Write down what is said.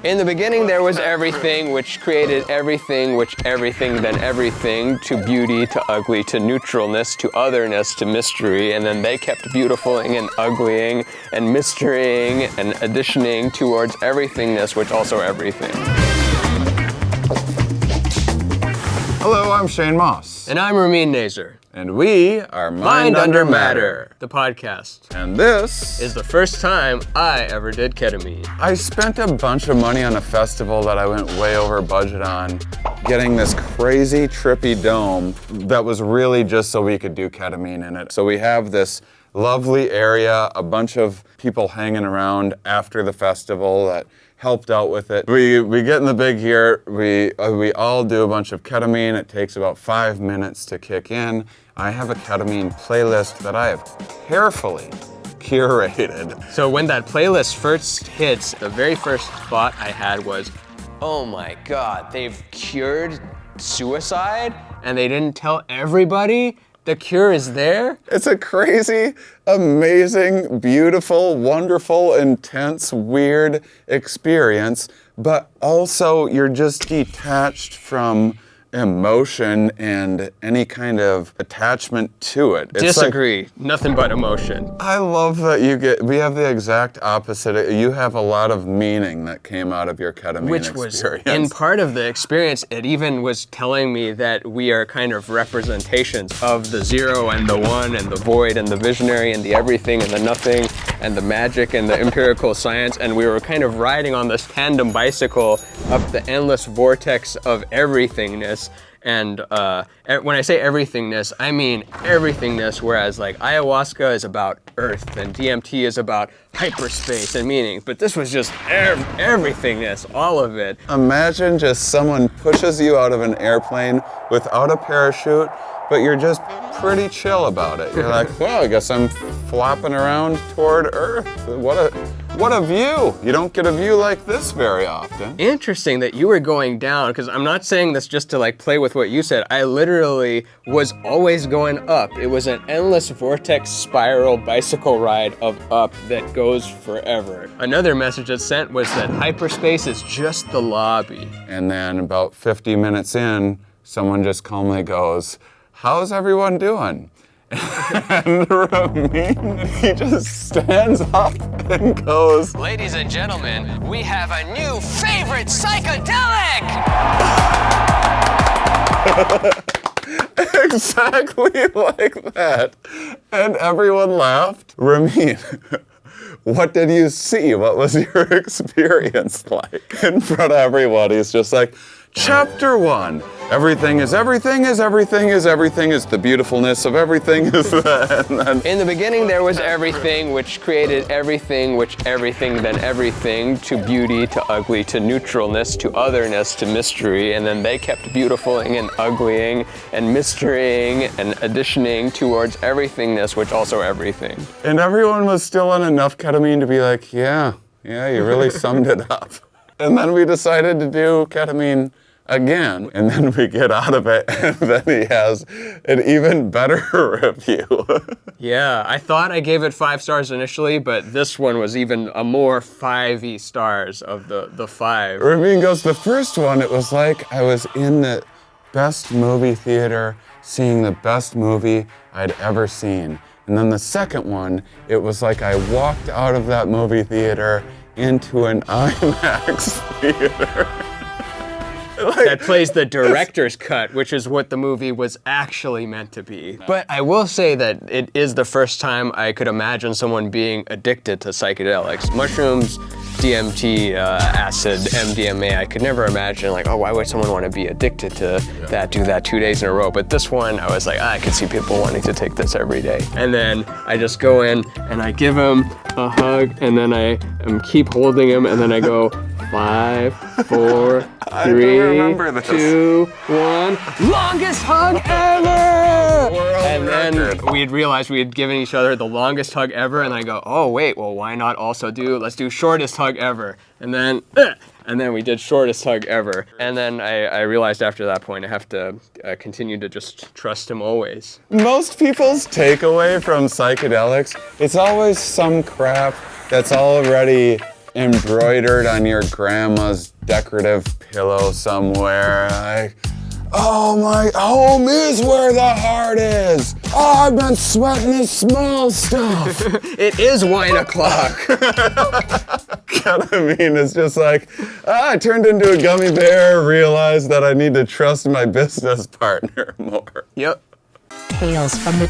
In the beginning there was everything, which created everything, which everything, then everything, to beauty, to ugly, to neutralness, to otherness, to mystery, and then they kept beautifying and uglying and mysterying and additioning towards everythingness, which also everything. Hello, I'm Shane Mauss. And I'm Ramin Nazer. And we are Mind Under Matter, the podcast. And this is the first time I ever did ketamine. I spent a bunch of money on a festival that I went way over budget on, getting this crazy trippy dome that was really just so we could do ketamine in it. So we have this lovely area, a bunch of people hanging around after the festival that helped out with it. We get in the big Yurt, we all do a bunch of ketamine. It takes about 5 minutes to kick in. I have a ketamine playlist that I have carefully curated. So when that playlist first hits, the very first thought I had was, oh my God, they've cured suicide and they didn't tell everybody? The cure is there? It's a crazy, amazing, beautiful, wonderful, intense, weird experience, but also you're just detached from emotion and any kind of attachment to it. It's Disagree. Nothing but emotion. I love that we have the exact opposite. You have a lot of meaning that came out of your ketamine Which experience. was, in part of the experience, it even was telling me that we are kind of representations of the zero and the one and the void and the visionary and the everything and the nothing and the magic and the empirical science, and we were kind of riding on this tandem bicycle up the endless vortex of everythingness. And when I say everythingness, I mean everythingness, whereas like ayahuasca is about earth and DMT is about hyperspace and meaning, but this was just everythingness, all of it. Imagine just someone pushes you out of an airplane without a parachute, but you're just pretty chill about it. You're like, well, I guess I'm flopping around toward Earth. What a view. You don't get a view like this very often. Interesting that you were going down, because I'm not saying this just to like play with what you said. I literally was always going up. It was an endless vortex spiral bicycle ride of up that goes forever. Another message it sent was that hyperspace is just the lobby. And then about 50 minutes in, someone just calmly goes, how's everyone doing? And Ramin, he just stands up and goes, ladies and gentlemen, we have a new favorite psychedelic! Exactly like that. And everyone laughed. Ramin, what did you see? What was your experience like? In front of everybody, it's just like, Chapter 1, everything is everything is everything is everything is the beautifulness of everything is that. In the beginning there was everything, which created everything, which everything, then everything, to beauty, to ugly, to neutralness, to otherness, to mystery, and then they kept beautifying and uglying and mysterying and additioning towards everythingness, which also everything. And everyone was still on enough ketamine to be like, yeah, you really summed it up. And then we decided to do ketamine again, and then we get out of it, and then he has an even better review. Yeah, I thought I gave it 5 stars initially, but this one was even a more 5-y stars of the 5. Ramin goes, the first one, it was like I was in the best movie theater seeing the best movie I'd ever seen. And then the second one, it was like I walked out of that movie theater into an IMAX theater. That plays the director's cut, which is what the movie was actually meant to be. But I will say that it is the first time I could imagine someone being addicted to psychedelics. Mushrooms, DMT, acid, MDMA, I could never imagine like, oh, why would someone want to be addicted to that, do that 2 days in a row? But this one, I was like, I could see people wanting to take this every day. And then I just go in and I give him a hug, and then I keep holding him, and then I go, 5, 4, 3, 2, 1. Longest hug ever! And then we'd realized we had given each other the longest hug ever, and I go, oh wait, well why not also let's do shortest hug ever. And then we did shortest hug ever. And then I realized after that point I have to continue to just trust him always. Most people's takeaway from psychedelics, it's always some crap that's already embroidered on your grandma's decorative pillow somewhere. Like, oh, my home is where the heart is. Oh, I've been sweating this small stuff. It is wine o'clock. Ketamine is just like, I turned into a gummy bear, realized that I need to trust my business partner more. Yep. Tales from the